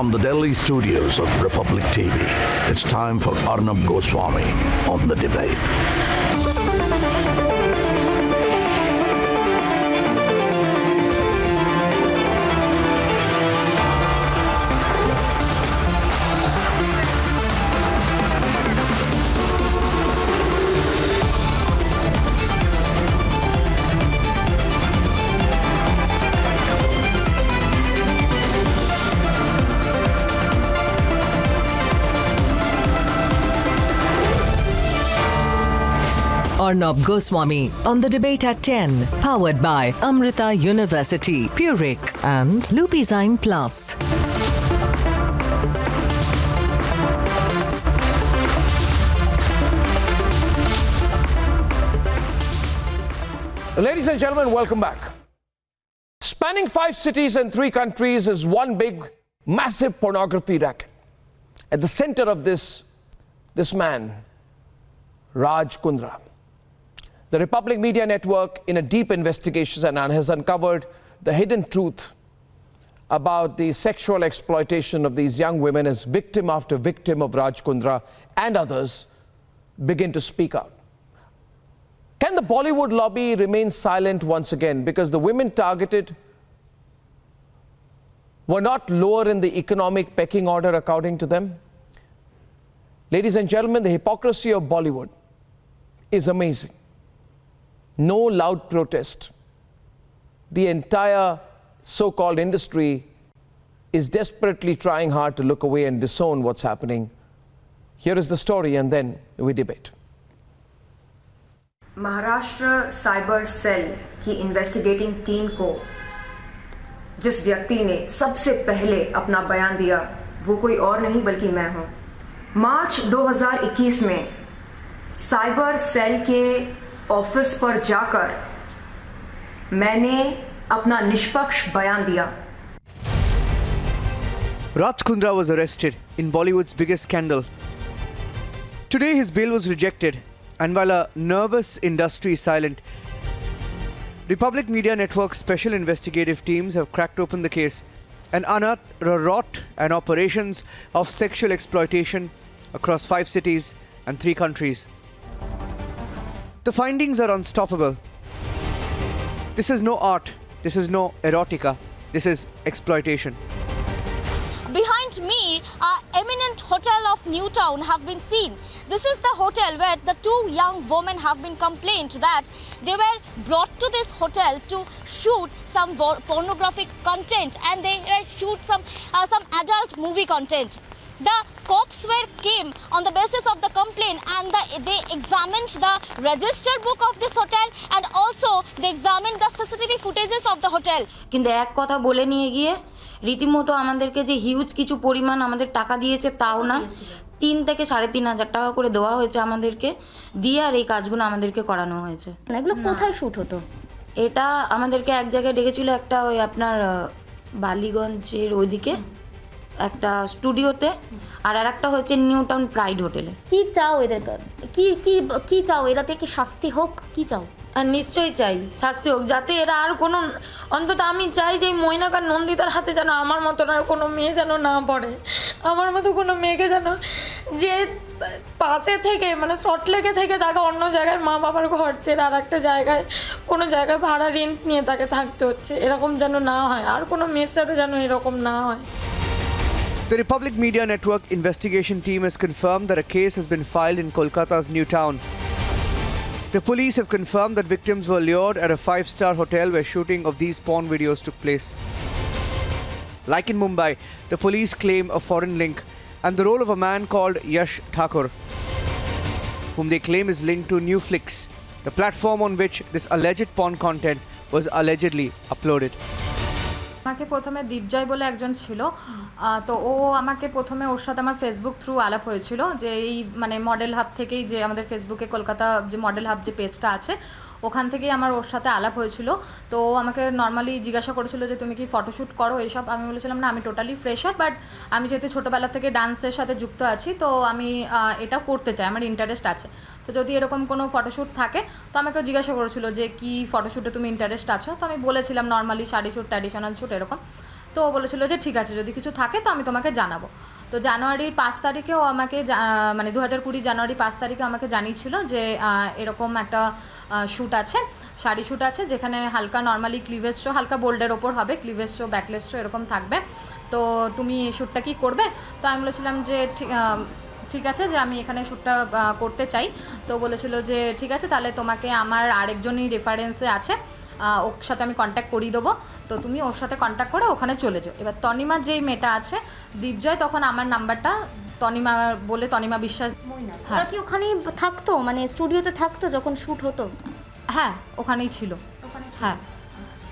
From the Delhi studios of Republic TV, it's time for Arnab Goswami on The Debate. Arnab Goswami on The Debate at 10, powered by Amrita University, Puric and Lupizine Plus. Ladies and gentlemen, welcome back. Spanning 5 cities and 3 countries is one big, massive pornography racket. At the center of this man, Raj Kundra. The Republic Media Network, in a deep investigation, has uncovered the hidden truth about the sexual exploitation of these young women as victim after victim of Raj Kundra and others begin to speak out. Can the Bollywood lobby remain silent once again because the women targeted were not lower in the economic pecking order according to them? Ladies and gentlemen, the hypocrisy of Bollywood is amazing. No loud protest. The entire so-called industry is desperately trying hard to look away and disown what's happening. Here is the story and then we debate. Maharashtra cyber cell की investigating team को जिस व्यक्ति ने सबसे पहले अपना बयान दिया वो कोई और नहीं बल्कि मैं हूं। मार्च 2021 में साइबर सेल के ऑफिस पर जाकर मैंने अपना निष्पक्ष बयान दिया। Raj Kundra was arrested in Bollywood's biggest scandal. Today his bail was rejected, and while a nervous industry is silent, Republic Media Network's special investigative teams have cracked open the case and unearthed a rot and operations of sexual exploitation across 5 cities and 3 countries. The findings are unstoppable. This is no art, this is no erotica, this is exploitation. Behind me, our eminent hotel of Newtown have been seen. This is the hotel where the 2 young women have been complained that they were brought to this hotel to shoot some pornographic content and they shoot some adult movie content. The cops came on the basis of the complaint and they examined the registered book of this hotel and also they examined the CCTV footages of the hotel. কিন্তু এক কথা বলে নিয়ে গিয়ে রীতিমতো আমাদেরকে যে huge কিছু পরিমাণ আমাদের টাকা দিয়েছে তাও না, 3 থেকে 3,500 টাকা করে দেওয়া হয়েছে আমাদেরকে, দিয়ে আর এই কাজগুলো আমাদেরকে করানো হয়েছে। এগুলো কোথায় শুট হতো? এটা আমাদেরকে এক জায়গায় ডেকেছিল, একটা ওই আপনার বালিগঞ্জের ওইদিকে একটা স্টুডিওতে, আর একটা হচ্ছে নিউটাউন প্রাইড হোটেলে। কি চাও এদের? কি চাও? এরা থেকে শাস্তি হোক? কি চাও? আর নিশ্চয়ই চাই শাস্তি হোক, যাতে এরা আর কোনো, অন্তত আমি চাই যে মৈনাকার নন্দিতার হাতে যেন আমার মতো আর কোনো মেয়ে যেন না পড়ে, আমার মতো কোনো মেয়েকে যেন যে পাশে থেকে মানে সল্টলেকে থেকে তাকে অন্য জায়গায় মা বাবার ঘর ছেড়ে আর একটা জায়গায় কোনো জায়গায় ভাড়া রেন্ট নিয়ে তাকে থাকতে হচ্ছে, এরকম যেন না হয়, আর কোনো মেয়ের সাথে যেন এরকম না হয়। The Republic Media Network investigation team has confirmed that a case has been filed in Kolkata's Newtown. The police have confirmed that victims were lured at a 5-star hotel where shooting of these porn videos took place. Like in Mumbai, the police claim a foreign link and the role of a man called Yash Thakur, whom they claim is linked to Newflix, the platform on which this alleged porn content was allegedly uploaded. আমাকে প্রথমে দীপজয় বলে একজন ছিল, তো ও আমাকে প্রথমে ওর সাথে আমার ফেসবুক থ্রু আলাপ হয়েছিল যে এই মানে মডেল হাব থেকেই, যে আমাদের ফেসবুকে কলকাতা যে মডেল হাব যে পেজটা আছে ওখান থেকেই আমার ওর সাথে আলাপ হয়েছিল। তো আমাকে নর্মালি জিজ্ঞাসা করেছিল যে তুমি কি ফটোশ্যুট করো এইসব। আমি বলেছিলাম না, আমি টোটালি ফ্রেশার, বাট আমি যেহেতু ছোটোবেলা থেকে ডান্সের সাথে যুক্ত আছি তো আমি এটা করতে চাই, আমার ইন্টারেস্ট আছে। তো যদি এরকম কোনো ফটোশ্যুট থাকে তো আমাকে জিজ্ঞাসা করেছিল যে কি ফটোশ্যুটে তুমি ইন্টারেস্ট আছো। তো আমি বলেছিলাম normally sari shoot, traditional shoot এরকম। তো ও বলেছিল যে ঠিক আছে, যদি কিছু থাকে তো আমি তোমাকে জানাবো। তো জানুয়ারির 5 তারিখেও আমাকে মানে 2020 জানুয়ারি 5 তারিখে আমাকে জানিয়েছিল যে এরকম একটা শ্যুট আছে, শাড়ি শ্যুট আছে, যেখানে হালকা নর্মালি ক্লিভেজ শো, হালকা বোল্ডের ওপর হবে, ক্লিভেজ শো ব্যাকলেস শো এরকম থাকবে, তো তুমি এই শ্যুটটা কি করবে? তো আমি বলেছিলাম যে ঠিক আছে, যে আমি এখানে শ্যুটটা করতে চাই। তো বলেছিল যে ঠিক আছে, তাহলে তোমাকে আমার আরেকজনই রেফারেন্সে আছে, ওর সাথে আমি কন্ট্যাক্ট করিয়ে দেবো, তো তুমি ওর সাথে কন্ট্যাক্ট করে ওখানে চলে যাও। এবার তনিমা যেই মেয়েটা আছে দীপজয়, তখন আমার নাম্বারটা তনিমা বলে, তনিমা বিশ্বাস, ওরা কি ওখানেই থাকতো, মানে স্টুডিওতে থাকতো যখন শ্যুট হতো? হ্যাঁ ওখানেই ছিল, হ্যাঁ।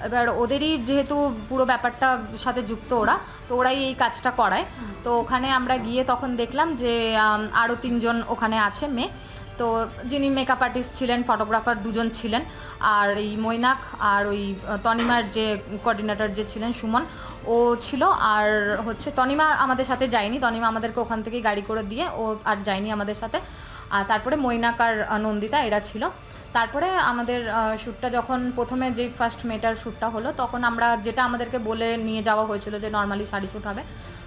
এবার ওদেরই যেহেতু পুরো ব্যাপারটার সাথে যুক্ত ওরা, তো ওরাই এই কাজটা করায়। তো ওখানে আমরা গিয়ে তখন দেখলাম যে আরও 3 জন ওখানে আছে মেয়ে, তো যিনি মেকআপ আর্টিস্ট ছিলেন, ফটোগ্রাফার 2 জন ছিলেন, আর এই মৈনাক আর ওই তনিমার যে কোঅর্ডিনেটর যে ছিলেন সুমন, ও ছিল। আর হচ্ছে তনিমা আমাদের সাথে যায়নি, তনিমা আমাদেরকে ওখান থেকে গাড়ি করে দিয়ে ও আর যায়নি আমাদের সাথে। আর তারপরে মৈনাক আর নন্দিতা এরা ছিল। তারপরে আমাদের শ্যুটটা যখন প্রথমে যেই ফার্স্ট মেটার শ্যুটটা হলো, তখন আমরা যেটা আমাদেরকে বলে নিয়ে যাওয়া হয়েছিল যে নর্মালি শাড়ি শ্যুট হবে,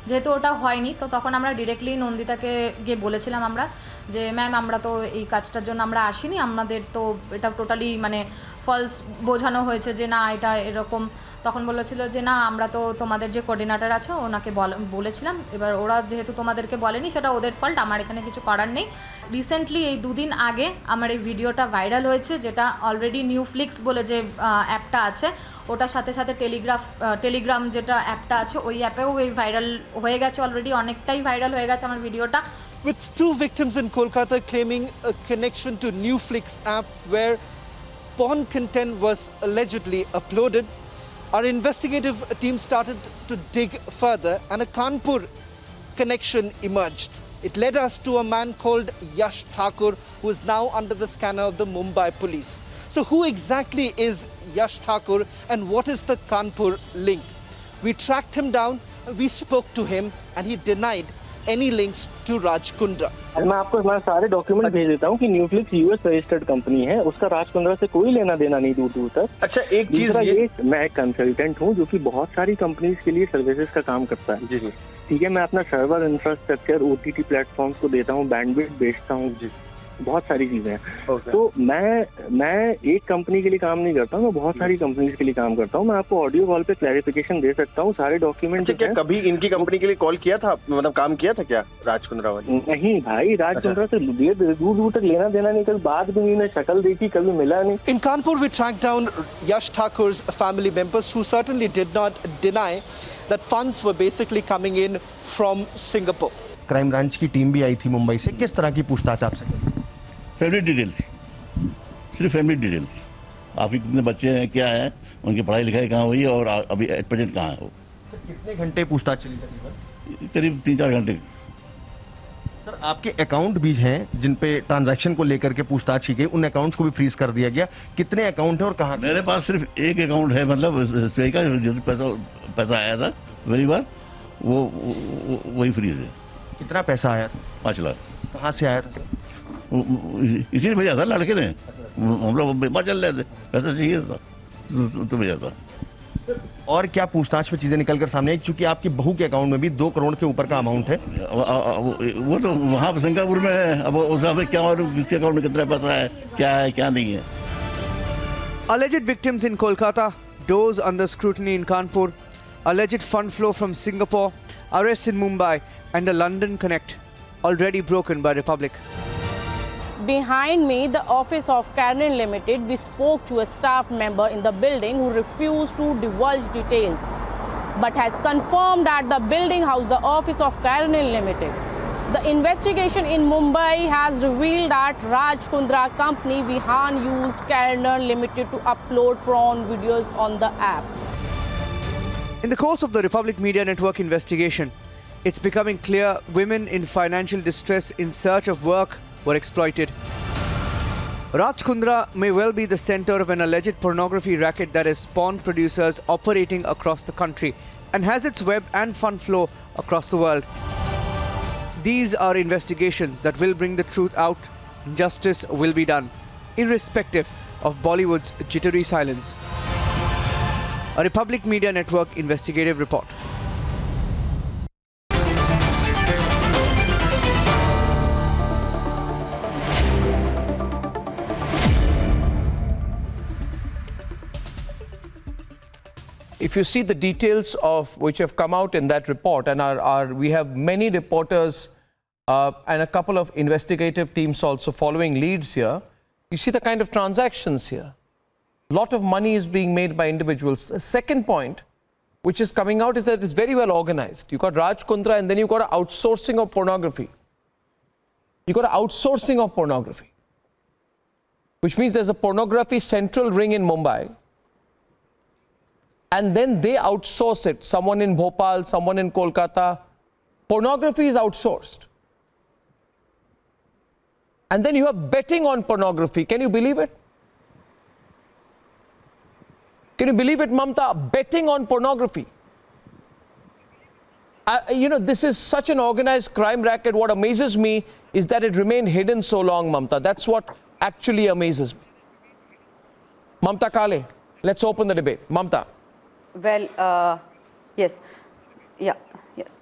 যেহেতু ওটা হয়নি, তো তখন আমরা ডিরেক্টলি নন্দিতাকে গিয়ে বলেছিলাম আমরা যে ম্যাম আমরা তো এই কাজটার জন্য আমরা আসিনি, আমাদের তো এটা টোটালি মানে ফলস বোঝানো হয়েছে যে না এটা এরকম। তখন বলেছিল যে না আমরা তো তোমাদের যে কোঅর্ডিনেটর আছে ওনাকে বলেছিলাম, এবার ওরা যেহেতু তোমাদেরকে বলেনি সেটা ওদের ফল্ট, আমার এখানে কিছু করার নেই। রিসেন্টলি এই 2 দিন আগে আমার এই ভিডিওটা ভাইরাল হয়েছে, যেটা অলরেডি নিউফ্লিক্স বলে যে অ্যাপটা আছে, ওটার সাথে সাথে টেলিগ্রাম যেটা অ্যাপটা আছে ওই অ্যাপেও এই ভাইরাল হয়ে গেছে, অলরেডি অনেকটাই ভাইরাল হয়ে গেছে আমার ভিডিওটা। With 2 victims in Kolkata claiming a connection to Newflix app where porn content was allegedly uploaded, our investigative team started to dig further and a Kanpur connection emerged. It led us to a man called Yash Thakur, who is now under the scanner of the Mumbai police. So who exactly is Yash Thakur and what is the Kanpur link? We tracked him down, we spoke to him and he denied any links to Raj Kundra. मैं आपको हमारे सारे document भेज देता हूँ कि न्यूफ्लिक्स US registered company है, उसका राज कुंद्रा से कोई लेना देना नहीं दूर दूर तक। अच्छा एक चीज मैं एक कंसल्टेंट हूँ जो कि बहुत सारी कंपनीज के लिए सर्विसेज का काम करता है। जी ठीक है, मैं अपना सर्वर इंफ्रास्ट्रक्चर ओटीटी प्लेटफॉर्म्स को देता हूँ, बैंडविड्थ बेचता हूँ, बहुत सारी चीजें हैं। तो मैं एक कंपनी के लिए काम नहीं करता हूँ, मैं बहुत सारी कंपनीज के लिए काम करता हूँ। मैं आपको ऑडियो कॉल पे क्लैरिफिकेशन दे सकता हूँ, सारे डॉक्यूमेंट। क्या कभी इनकी कंपनी के लिए कॉल किया था, मतलब काम किया था क्या राज कुंद्रा वाले? नहीं भाई, राज कुंद्रा से दूर दूर तक लेना देना नहीं, कभी बात भी नहीं, शक्ल देखी कभी मिला नहीं। In Kanpur, we tracked down Yash Thakur's family members who certainly did not deny that funds were basically coming in from Singapore. Crime branch की टीम भी आई थी मुंबई से, किस तरह की पूछताछ आपसे? फैमिली डिटेल्स, सिर्फ फैमिली डिटेल्स, आपके कितने बच्चे हैं, क्या है, उनकी पढ़ाई लिखाई कहाँ हुई है और अभी एट प्रेजेंट कहाँ है वो। सर कितने घंटे पूछताछ चली तकरीबन? करीब 3-4 घंटे। सर आपके अकाउंट भी हैं जिन पे ट्रांजैक्शन को लेकर के पूछताछ की गई, उन अकाउंट्स को भी फ्रीज कर दिया गया, कितने अकाउंट है और कहाँ? मेरे पास सिर्फ एक अकाउंट है, मतलब SBI का, जो पैसा आया था पहली बार वही फ्रीज है। कितना पैसा आया था? 5 लाख। कहाँ से आया था? इसी ने भेजा था, लड़के ने, हम लोग बीमार चल रहे थे, पैसा चाहिए था तो भेजा था। और क्या पूछताछ में चीजें निकल कर सामने आई, चूंकि आपकी बहू के अकाउंट में भी 2 करोड़ के ऊपर का अमाउंट है? वो तो वहाँ सिंगापुर में है, अब उसमें क्या मालूम किसके अकाउंट में कितना पैसा है, क्या नहीं है। Alleged victims in Kolkata, doors under scrutiny in Kanpur, alleged fund flow from Singapore, arrests in Mumbai, and a London connect already broken by Republic. Behind me, the office of Carnel Limited, we spoke to a staff member in the building who refused to divulge details, but has confirmed that the building housed the office of Carnel Limited. The investigation in Mumbai has revealed that Raj Kundra company Vihan used Carnel Limited to upload porn videos on the app. In the course of the Republic Media Network investigation, it's becoming clear women in financial distress in search of work were exploited. Raj Kundra may well be the center of an alleged pornography racket that has spawned producers operating across the country and has its web and fund flow across the world. These are investigations that will bring the truth out. Justice will be done, irrespective of Bollywood's jittery silence. A Republic Media Network investigative report. If you see the details of which have come out in that report, and we have many reporters and a couple of investigative teams also following leads here, you see the kind of transactions here. A lot of money is being made by individuals. The second point, which is coming out, is that it's very well organized. You've got Raj Kundra, and then you've got an outsourcing of pornography. You've got an outsourcing of pornography, which means there's a pornography central ring in Mumbai, and then they outsource it. Someone in Bhopal, someone in Kolkata. Pornography is outsourced. And then you have betting on pornography. Can you believe it? Can you believe it, Mamta? Betting on pornography. You know, this is such an organized crime racket. What amazes me is that it remained hidden so long, Mamta. That's what actually amazes me. Mamta Kale, let's open the debate. Mamta. Well, yes. Yeah. Yes.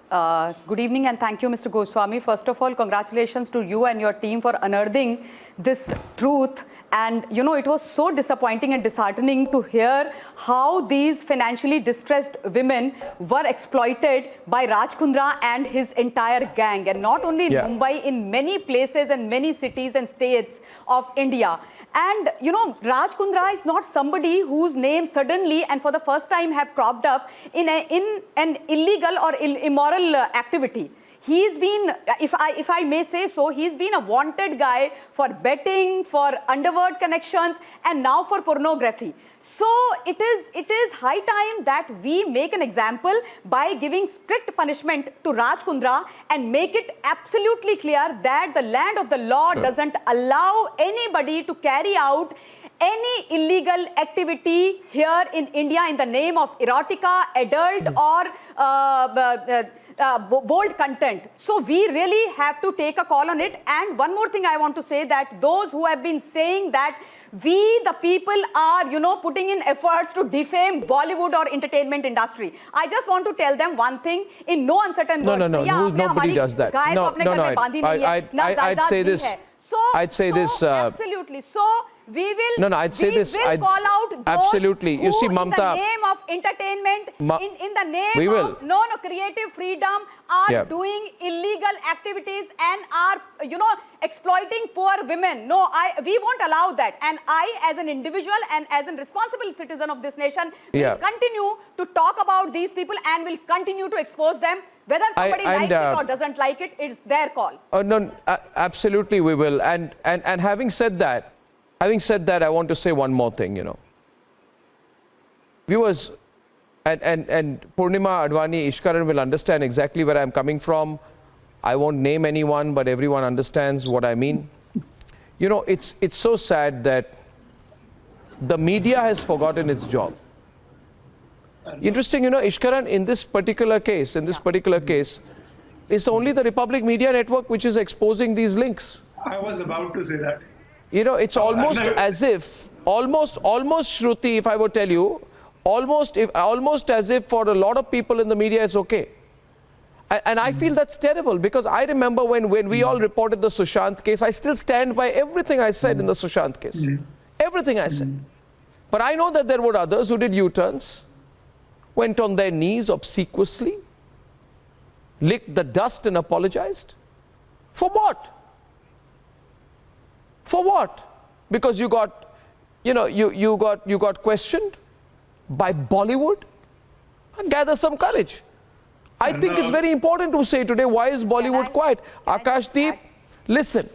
Good evening and thank you, Mr. Goswami. First of all, congratulations to you and your team for unearthing this truth. And, you know, it was so disappointing and disheartening to hear how these financially distressed women were exploited by Raj Kundra and his entire gang. And not only in Mumbai, in many places and many cities and states of India. And, you know, Raj Kundra is not somebody whose name suddenly and for the first time have cropped up in an illegal or immoral activity. He's been, if I may say so, he's been a wanted guy for betting, for underworld connections, and now for pornography. So it is high time that we make an example by giving strict punishment to Raj Kundra and make it absolutely clear that the land of the law doesn't allow anybody to carry out any illegal activity here in India in the name of erotica, adult or bold content. So we really have to take a call on it. And one more thing I want to say, that those who have been saying that we, the people, are, you know, putting in efforts to defame Bollywood or entertainment industry. I just want to tell them one thing in no uncertain words. No, nobody does that. I'd say this. So, absolutely. So we will. I'd say this. I'd call out those absolutely. You see, Mamta, in the name of entertainment, in the name of creative freedom, are doing illegal activities and are, you know, exploiting poor women. No, we won't allow that. And I, as an individual and as a responsible citizen of this nation, will continue to talk about these people and will continue to expose them. Whether somebody likes it or doesn't like it, it's their call. No, absolutely we will. And having said that, I want to say one more thing, you know. Viewers and Purnima Advani, Ishkaran will understand exactly where I'm coming from. I won't name anyone, but everyone understands what I mean. You know, it's so sad that the media has forgotten its job. Interesting, you know, Ishkaran, in this particular case, it's only the Republic Media Network which is exposing these links. I was about to say that. You know, it's almost as if, almost Shruti, if I would tell you, almost as if for a lot of people in the media it's okay. And I feel that's terrible, because I remember when we all reported the Sushant case, I still stand by everything I said in the Sushant case. Everything I said. But I know that there were others who did U-turns, went on their knees obsequiously, licked the dust and apologized. For what? For what? Because you got, you know, you got questioned by Bollywood? Gather some courage. I think it's very important to say today, why is Bollywood quiet? Akashdeep, listen.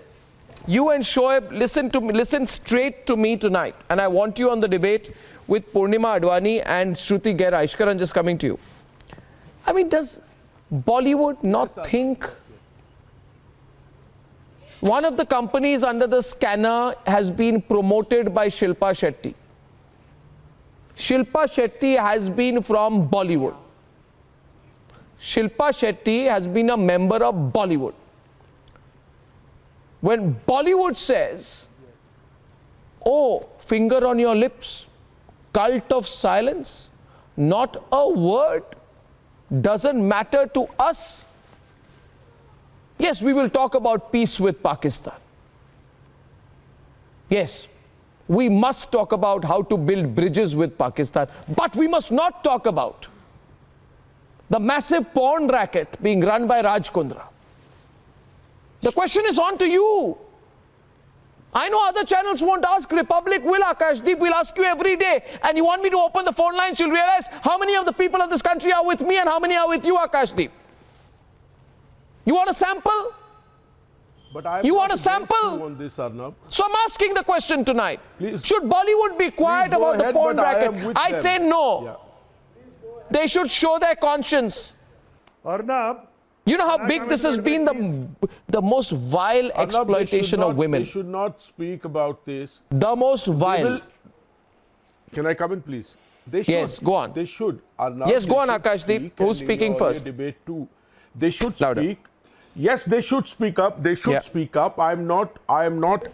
You and Shoaib, listen straight to me tonight. And I want you on the debate with Purnima Advani and Shruti Gera. Ishkaran, just coming to you. I mean, does Bollywood not think? One of the companies under the scanner has been promoted by Shilpa Shetty. Shilpa Shetty has been from Bollywood. Shilpa Shetty has been a member of Bollywood. When Bollywood says, oh, finger on your lips, cult of silence, Not a word. Doesn't matter to us. Yes, we will talk about peace with Pakistan. Yes, we must talk about how to build bridges with Pakistan. But we must not talk about the massive porn racket being run by Kundra. The question is on to you. I know other channels won't ask. Republic will, Akashdeep will ask you every day. And you want me to open the phone lines, you'll realize how many of the people of this country are with me and how many are with you, Akashdeep. You want a sample? But you want a sample? On this, Arnab. So I'm asking the question tonight. Please. Should Bollywood be quiet about the porn racket? I say no. Yeah. They should show their conscience. Arnab. You know how big this has been, the most vile exploitation of women. They should not speak about this. The most vile. Can I come in, please? They should. Yes, go on. They should. Arnab, yes, go on, Akashdeep. Who's speaking first? Debate too. They should Louder. speak. Yes, they should speak up. They should speak up. I am not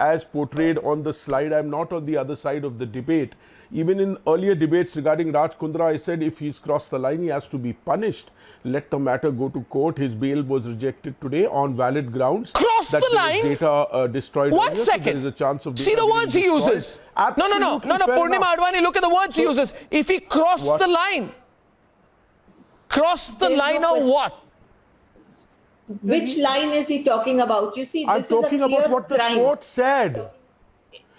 as portrayed on the slide. I am not on the other side of the debate. Even in earlier debates regarding Kundra, I said if he's crossed the line, he has to be punished. Let the matter go to court. His bail was rejected today on valid grounds. Cross the line? Data destroyed. 1 second. So there is a chance of see the words he uses. No, Purnima Advani, look at the words he uses. If he crossed the line, cross the line of what? Which line is he talking about? You see, this is a clear crime. I'm talking about what the court said.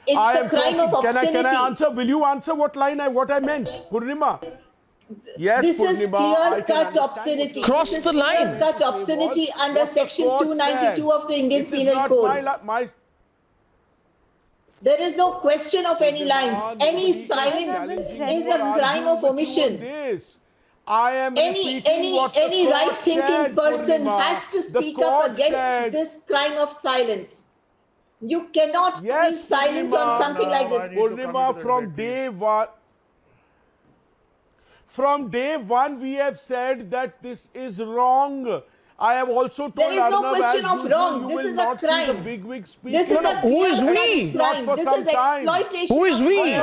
It's the crime of obscenity. Can I answer? Will you answer what I meant? Purnima. Yes, this Purnima, is clear-cut obscenity. Cross the line. Clear-cut obscenity under Section 292 of the Indian Penal Code. There is no question of any lines. Any silence is a crime of omission. Any right-thinking person has to speak up against this crime of silence. You cannot be silent on something like this. Purnima, from day one, we have said that this is wrong. I have also told there is no Arnab, question of wrong. This is a crime. This is a who is we? Crime. This is exploitation. Who is we?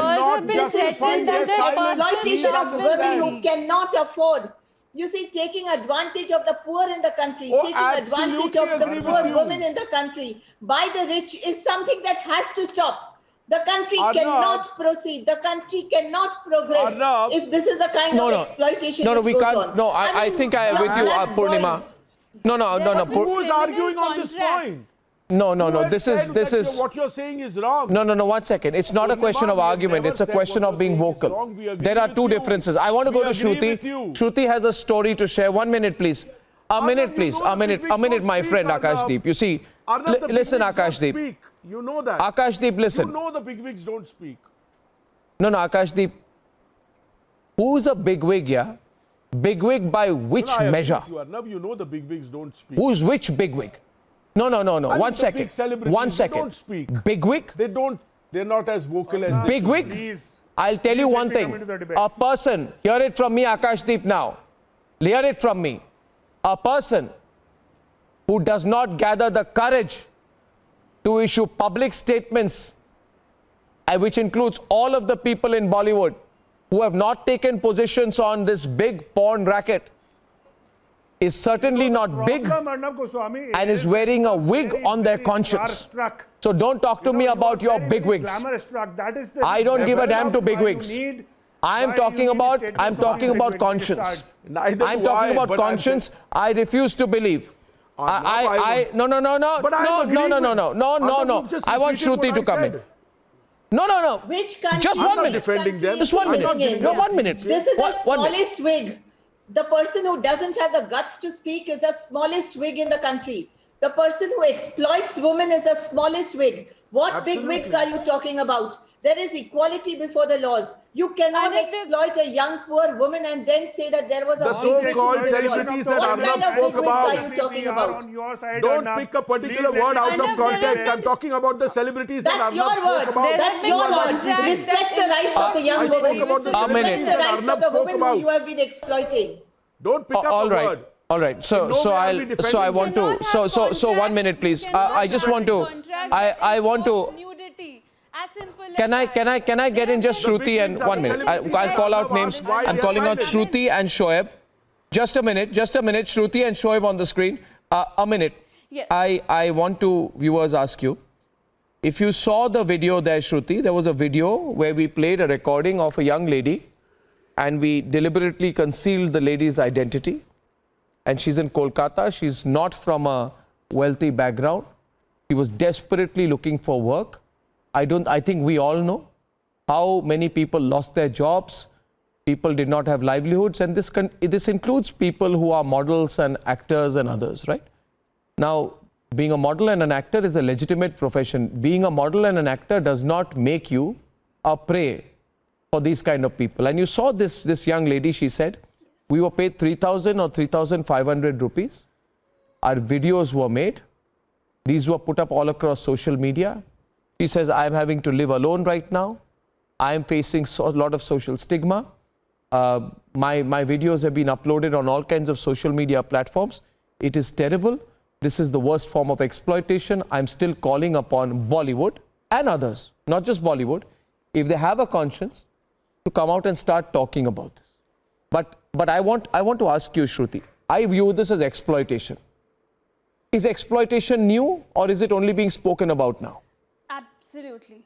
This is exploitation of women who cannot afford. You see, taking advantage of the poor in the country, taking advantage of the poor women in the country by the rich is something that has to stop. The country cannot proceed. The country cannot progress if this is the kind of exploitation we goes can't. on. No, I think I am with you, Purnima. No. Who is arguing on this point? No. This is what you're saying is wrong. No. 1 second. It's not a question of argument. It's a question of being vocal. There are two differences. I want to go to Shruti. Shruti has a story to share. 1 minute, please. A minute, please. A minute, my friend Akashdeep. You see, listen, Akashdeep. You know that. Akashdeep, listen. You know the bigwigs don't speak. No, Akashdeep. Who's a bigwig, yeah? Bigwig by which measure? You know the bigwigs don't speak. Who's which bigwig? No. 1 second. 1 second. They don't speak. Bigwig? They're not as vocal as bigwig? I'll tell you one thing. A person, hear it from me, Akashdeep, now. Hear it from me. A person who does not gather the courage to issue public statements, which includes all of the people in Bollywood who have not taken positions on this big porn racket, is certainly not big and is wearing a wig on their conscience. So don't talk to me about your bigwigs. I don't give a damn to bigwigs. I'm talking about conscience. I'm talking about conscience. I refuse to believe. No. I want Shruti to come in. No. Which country? Just 1 minute. Just 1 minute. No, 1 minute. This is the smallest wig. The person who doesn't have the guts to speak is the smallest wig in the country. The person who exploits women is the smallest wig. What big wigs are you talking about? There is equality before the laws. You cannot exploit a young poor woman and then say that there was a the so-called celebrities that Arnab spoke about. What kind of big wigs are you talking about? Don't pick a particular word out of context. I'm talking about the celebrities that Arnab spoke about. That's your word. Respect the rights of the young woman. Respect the rights of the women who you have been exploiting. Don't pick up a word. All right. So 1 minute, please. I just want to. I want to. Nudity. As simple Can I get in just Shruti and 1 minute? I'll call out names. I'm calling out Shruti and Shoaib. Just a minute. Shruti and Shoaib on the screen. A minute. Yes. I want to, viewers, ask you. If you saw the video there, Shruti, there was a video where we played a recording of a young lady and we deliberately concealed the lady's identity. And she's in Kolkata. She's not from a wealthy background. She was desperately looking for work. I think we all know how many people lost their jobs. People did not have livelihoods. And this includes people who are models and actors and others, right? Now, being a model and an actor is a legitimate profession. Being a model and an actor does not make you a prey for these kind of people. And you saw this young lady, she said, we were paid 3,000 or 3,500 rupees. Our videos were made. These were put up all across social media. She says, I'm having to live alone right now. I am facing a lot of social stigma. My videos have been uploaded on all kinds of social media platforms. It is terrible. This is the worst form of exploitation. I'm still calling upon Bollywood and others, not just Bollywood, if they have a conscience, to come out and start talking about this. But I want to ask you, Shruti, I view this as exploitation. Is exploitation new or is it only being spoken about now? Absolutely.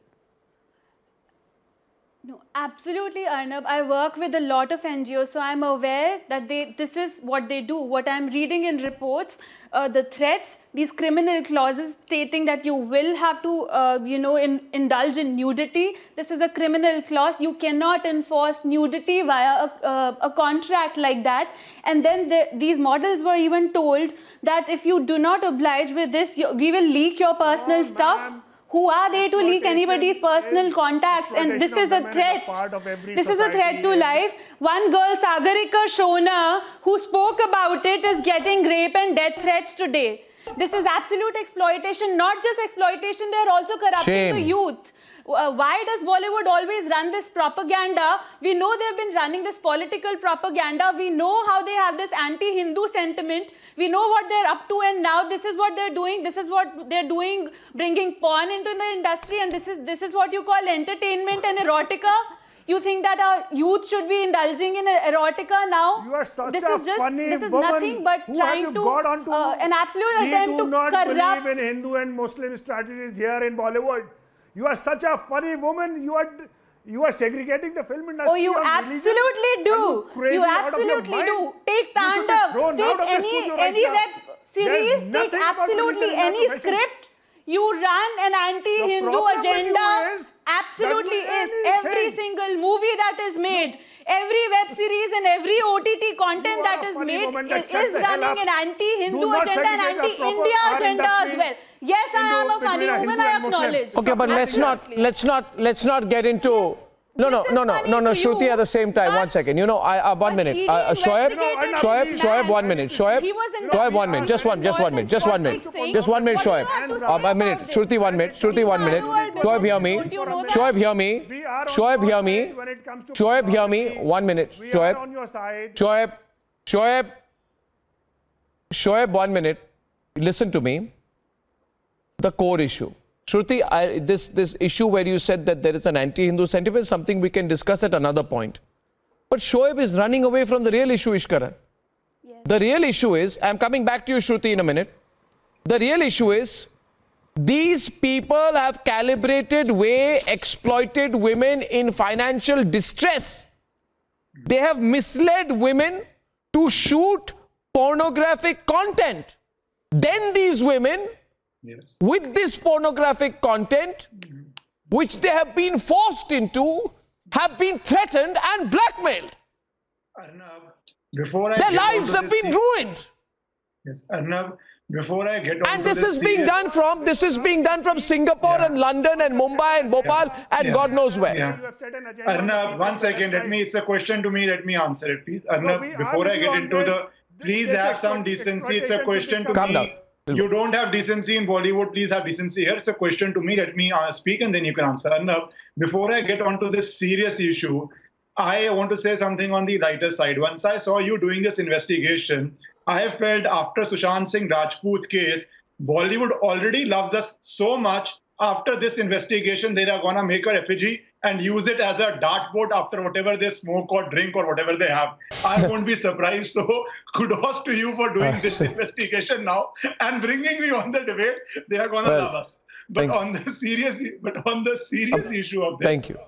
No, absolutely, Arnab. I work with a lot of NGOs, so I'm aware that this is what they do. What I'm reading in reports, the threats, these criminal clauses stating that you will have to, indulge in nudity. This is a criminal clause. You cannot enforce nudity via a contract like that. And then these models were even told that if you do not oblige with this, we will leak your personal stuff. Who are they to leak anybody's personal contacts? And this is a threat. This is a threat to life. One girl, Sagarika Shona, who spoke about it, is getting rape and death threats today. This is absolute exploitation. Not just exploitation, they are also corrupting the youth. Why does Bollywood always run this propaganda? We know they've been running this political propaganda. We know how they have this anti-Hindu sentiment. We know what they're up to, and now this is what they're doing. This is what they're doing, bringing porn into the industry, and this is what you call entertainment and erotica. You think that our youth should be indulging in erotica now? You are such this a is just, funny This is woman. nothing but Who trying to an absolute attempt to do not corrupt. believe in Hindu and Muslim strategies here in Bollywood. You are such a funny woman. You are segregating the film industry. Oh, you absolutely do. You absolutely do. Take Tandav. Take any web series. Take absolutely any script. You run an anti-Hindu agenda. Absolutely is. Every single movie that is made, every web series and every OTT content that is made is running an anti-Hindu agenda and anti-India agenda as well. Yes, I am a funny woman, I acknowledge. Okay, but let's not get into. No, Shruti at the same time. 1 second. 1 minute. Shoaib, 1 minute. Shoaib, 1 minute. Just one minute. Just 1 minute, Shoaib. A minute. Shruti, 1 minute. Shoaib, hear me. Shoaib, hear me. 1 minute. Shoaib, 1 minute. Listen to me. The core issue. Shruti, this issue where you said that there is an anti-Hindu sentiment is something we can discuss at another point. But Shoaib is running away from the real issue, Ishkaran. Yes. The real issue is, I'm coming back to you, Shruti, in a minute. The real issue is, these people have calibrated way exploited women in financial distress. They have misled women to shoot pornographic content. Then these women, with this pornographic content, which they have been forced into, have been threatened and blackmailed. Arnab, their lives have been ruined. Yes, Arnab, before I get on and this is being done from Singapore and London and Mumbai and Bhopal and God knows where. Arnab, 1 second. It's a question to me. Let me answer it, please. Arnab, before I get into please have some decency. It's a question to me. Calm down. You don't have decency in Bollywood. Please have decency here. It's a question to me. Let me speak and then you can answer. Arnab, before I get onto this serious issue, I want to say something on the lighter side. Once I saw you doing this investigation, I felt after Sushant Singh Rajput case, Bollywood already loves us so much after this investigation, they are going to make a effigy and use it as a dartboard after whatever they smoke or drink or whatever they have. I won't be surprised. So kudos to you for doing this investigation now and bringing me on the debate. They are going to love us. But on the serious issue of this, thank you.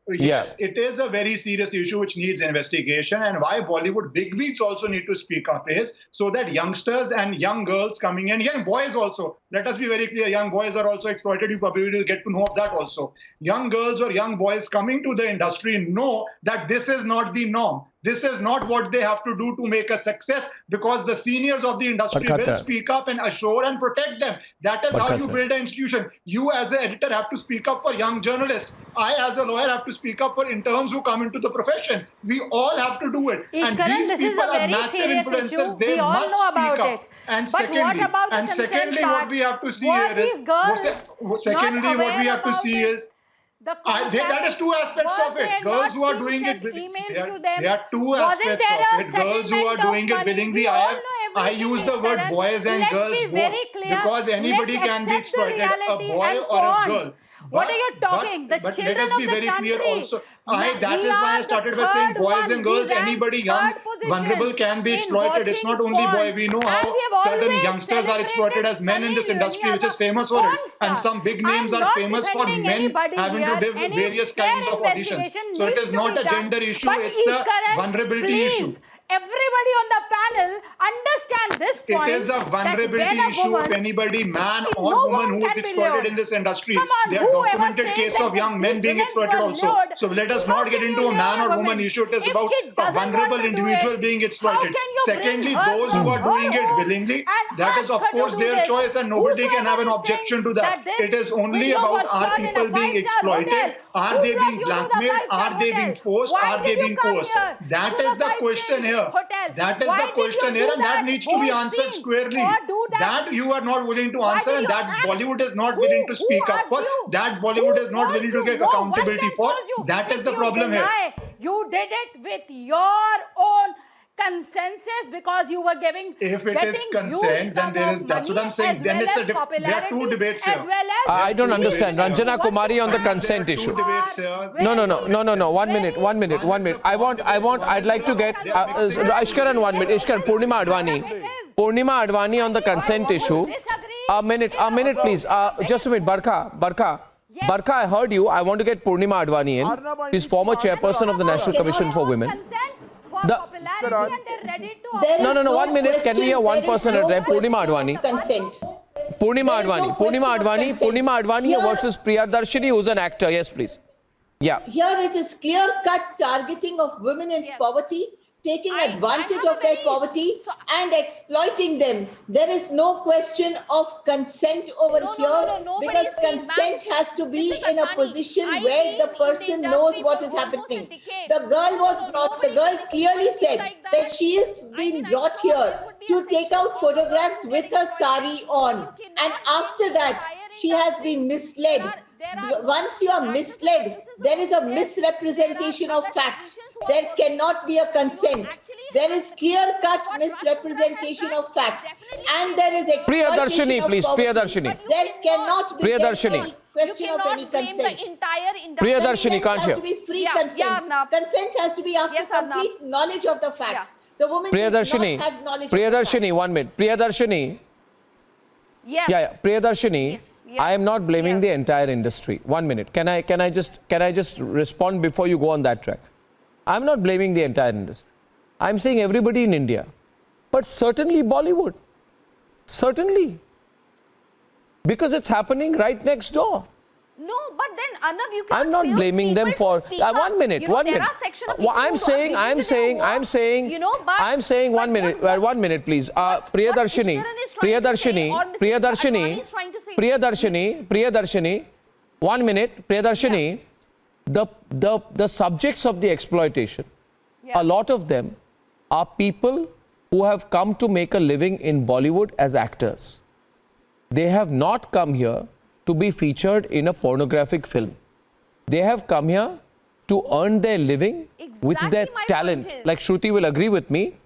Yes, it is a very serious issue which needs investigation, and why Bollywood bigwigs also need to speak up is so that youngsters and young girls coming in, young boys also, let us be very clear, young boys are also exploited. You probably will get to know of that also. Young girls or young boys coming to the industry know that this is not the norm. This is not what they have to do to make a success, because the seniors of the industry will speak up and assure and protect them. That is how you build an institution. You as an editor have to speak up for young journalists. I as a lawyer have to speak up for interns who come into the profession. We all have to do it. And these people are massive influencers. They must speak up. And secondly, what we have to see here is, that is two aspects of it. Girls who are doing it, there are two aspects of it. Girls who are doing it willingly. I use the word boys and girls both, because anybody can be exploited, a boy or a girl. What are you talking? The children let us be very clear also. That is why I started by saying boys and girls, anybody young, vulnerable can be exploited. It's not only boy. We know how certain youngsters are exploited as men in this industry, which is famous for it. And some big names are famous for men having to give various kinds of auditions. So it is not a gender issue, it's a vulnerability issue. Everybody on the panel understands this point. It is a vulnerability issue of anybody, man or woman, who is exploited in this industry. There are documented cases of young men being exploited also. So let us not get into a man or woman issue. It is about a vulnerable individual being exploited. Secondly, those who are doing it willingly, that is of course their choice, and nobody can have an objection to that. It is only about, are people being exploited? Are they being blackmailed? Are they being forced? Are they being coerced? That is the question here. That is the question here, and that needs to be answered squarely. That you are not willing to answer, and that Bollywood is not willing to speak up for. That Bollywood is not willing to get accountability for. That is the problem here. You did it with your own consensus, because you were giving. If it is consent, then there is. That's what I'm saying. Then it's a. There are two debates here. I don't understand. Ranjana Kumari on the consent issue. No. 1 minute. I'd like to get Ishkaran 1 minute. Ishkaran, Purnima Advani on the consent issue. A minute, please. Just a minute. Barkha, I heard you. I want to get Purnima Advani in. She's former chairperson of the National Commission for Women. No, 1 minute. Can we hear one person at rep? Purnima Advani. Purnima Advani versus Priyadarshini, who's an actor. Yes, please. Yeah. Here it is clear-cut targeting of women in poverty, taking advantage of their poverty and exploiting them. There is no question of consent over here, because consent has to be in a position where the person knows what is happening. The girl clearly said that she is being brought here to take out photographs with her sari on, and after that she has been misled. Once you are misled, there is a misrepresentation of facts. There cannot be a consent. There is clear-cut misrepresentation of facts, and there is Priyadarshini, please. Priyadarshini. There cannot be any question of any consent. Priyadarshini, can't hear. It has to be free consent. Consent has to be after complete knowledge of the facts. The woman does not have knowledge. Priyadarshini, 1 minute. Priyadarshini. Yeah. Priyadarshini. I am not blaming the entire industry. 1 minute. Can I just respond before you go on that track? I'm not blaming the entire industry. I'm saying everybody in India, but certainly Bollywood. Certainly. Because it's happening right next door. No, but then Arnab, you can't. I'm not blaming them for 1 minute. I'm saying. You know, but I'm saying 1 minute. 1 minute, please. Priyadarshini. 1 minute. Priyadarshini. The subjects of the exploitation, a lot of them are people who have come to make a living in Bollywood as actors. They have not come here to be featured in a pornographic film. They have come here to earn their living with their talent. Like Shruti will agree with me,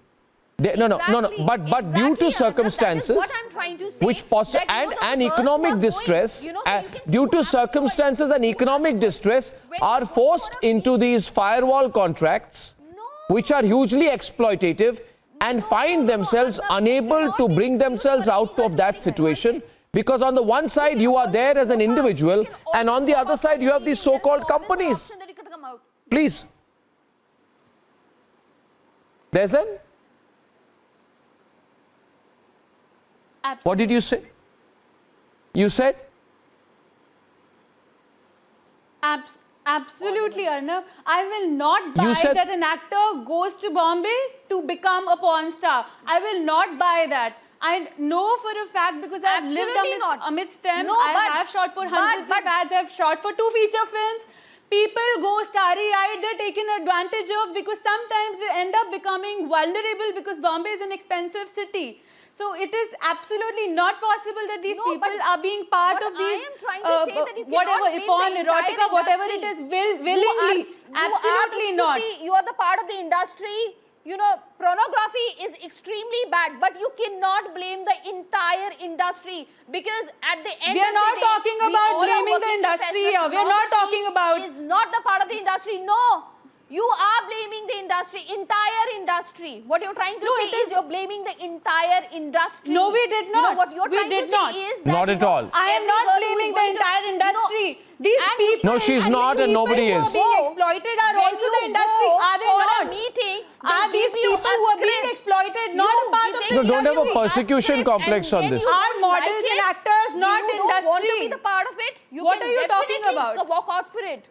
But due to circumstances, what I'm trying to say, which and girls economic were distress, going, so you can due to circumstances and economic distress, are forced into these firewall contracts, which are hugely exploitative, and find themselves unable to bring themselves out of that situation. Because on the one side, you are there as an individual, and on the other side, you have these so-called companies. Please. There's an... What did you say? You said? Absolutely, Arnab. I will not buy that an actor goes to Bombay to become a porn star. I will not buy that. I know for a fact because I've lived amidst them. I have shot for hundreds of ads. I've shot for 2 feature films. People go starry-eyed. They're taken advantage of because sometimes they end up becoming vulnerable because Bombay is an expensive city. So it is absolutely not possible that these people are being part of these, whatever, porn, erotica, whatever it is, willingly. Absolutely not. You are the part of the industry. You know, pornography is extremely bad, but you cannot blame the entire industry because at the end we are not talking about blaming the industry here. We are not talking about... is not the part of the industry. No. You are blaming the industry, entire industry. What you're trying to say is you're blaming the entire industry. No, we did not. You know, what you're trying to say is that... Not at all. I am not blaming the entire industry. These people... No, she's not and nobody is. Who are being exploited are also the industry. Are they not? Are these people who are being exploited not a part of the industry? No, don't have a persecution complex on this. Are models and actors not industry? You don't want to be the part of it? What are you talking about? Walk out for it.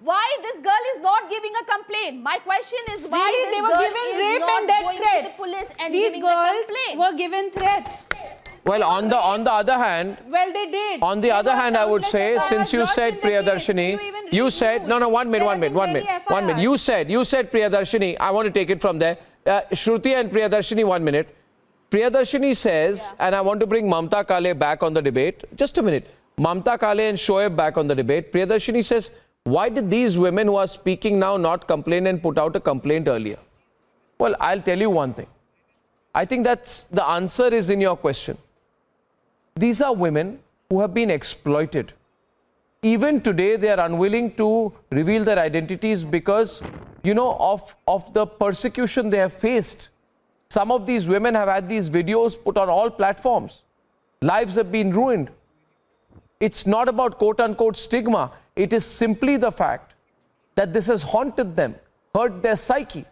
Why this girl is not giving a complaint? My question is why this girl is not going to the police and giving a complaint? These girls were given threats. Well, on the other hand, well, they did. On the other hand, I would say, since you said Priyadarshini, you said no, 1 minute. You said Priyadarshini. I want to take it from there. Shruti and Priyadarshini, 1 minute. Priyadarshini says, and I want to bring Mamta Kale back on the debate. Just a minute. Mamta Kale and Shoaib back on the debate. Priyadarshini says, why did these women who are speaking now not complain and put out a complaint earlier? Well, I'll tell you one thing. I think that's the answer is in your question. These are women who have been exploited. Even today, they are unwilling to reveal their identities because, you know, of the persecution they have faced. Some of these women have had these videos put on all platforms. Lives have been ruined. It's not about quote-unquote stigma. It is simply the fact that this has haunted them, hurt their psyche.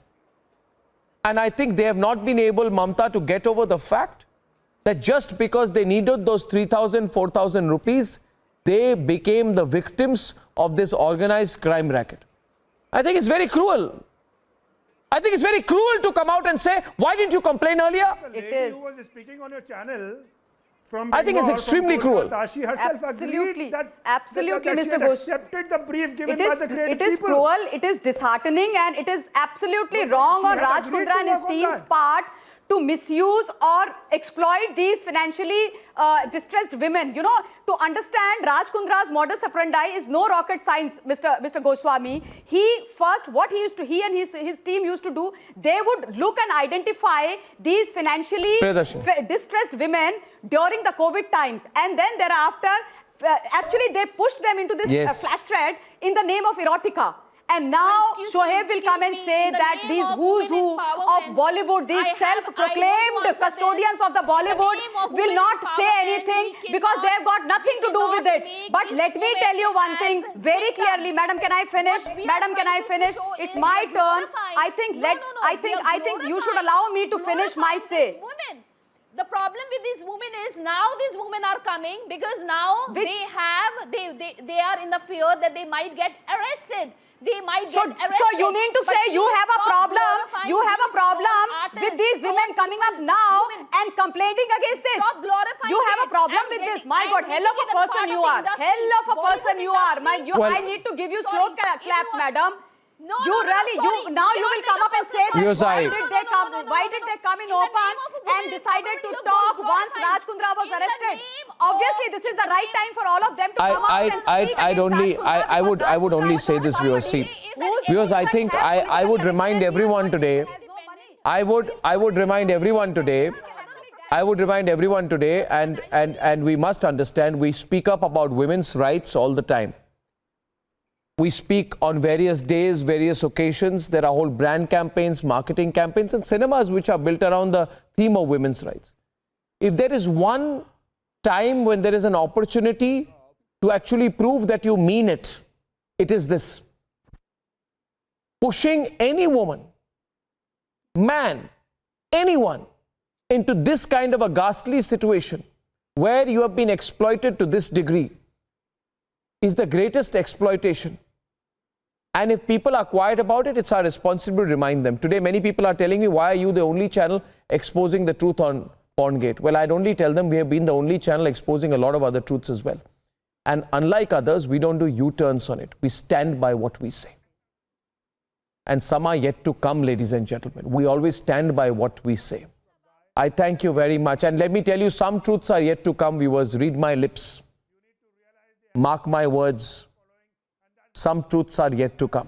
And I think they have not been able, Mamta, to get over the fact that just because they needed those 3,000, 4,000 rupees, they became the victims of this organized crime racket. I think it's very cruel. I think it's very cruel to come out and say, why didn't you complain earlier? The lady who was speaking on your channel from I think it's extremely cruel. She herself agreed that Absolutely, that she Mr. had accepted the brief given by the creative It is people. cruel, it is disheartening, and it is absolutely wrong on Raj Kundra and his team's part to misuse or exploit these financially distressed women. You know, to understand Raj Kundra's modus operandi is no rocket science, Mr. Goswami. What he and his team used to do, they would look and identify these financially distressed women during the COVID times, and then thereafter, actually they pushed them into this flash trade in the name of erotica. And now Shoaib will come and say that these who's who of Bollywood, these self-proclaimed custodians of the Bollywood will not say anything because they have got nothing to do with it. But let me tell you one thing very clearly, Madam, can I finish? Madam, can I finish? It's my turn. I think you should allow me to finish my say. The problem with these women is now these women are coming because now they are in the fear that they might get arrested. They might get arrested. So you mean to say you have a problem with these women coming up now and complaining against this? You have a problem with this? My God, hell of a person you are. Hell of a person you are. I need to give you slow claps, madam. Now you will come up and say that why did they come in open and decided to talk once Raj Kundra was arrested? Obviously, this is the right time for all of them to come out and speak. I would only say this, viewers. See, viewers, I think I would remind everyone today I would remind everyone today, and we must understand, we speak up about women's rights all the time. We speak on various days, various occasions. There are whole brand campaigns, marketing campaigns, and cinemas which are built around the theme of women's rights. If there is one time when there is an opportunity to actually prove that you mean it, it is this. Pushing any woman, man, anyone into this kind of a ghastly situation where you have been exploited to this degree is the greatest exploitation. And if people are quiet about it, it's our responsibility to remind them. Today, many people are telling me, why are you the only channel exposing the truth on Porngate? Well, I'd only tell them we have been the only channel exposing a lot of other truths as well. And unlike others, we don't do U-turns on it. We stand by what we say. And some are yet to come, ladies and gentlemen. We always stand by what we say. I thank you very much. And let me tell you, some truths are yet to come, viewers. Read my lips. Mark my words. Some truths are yet to come.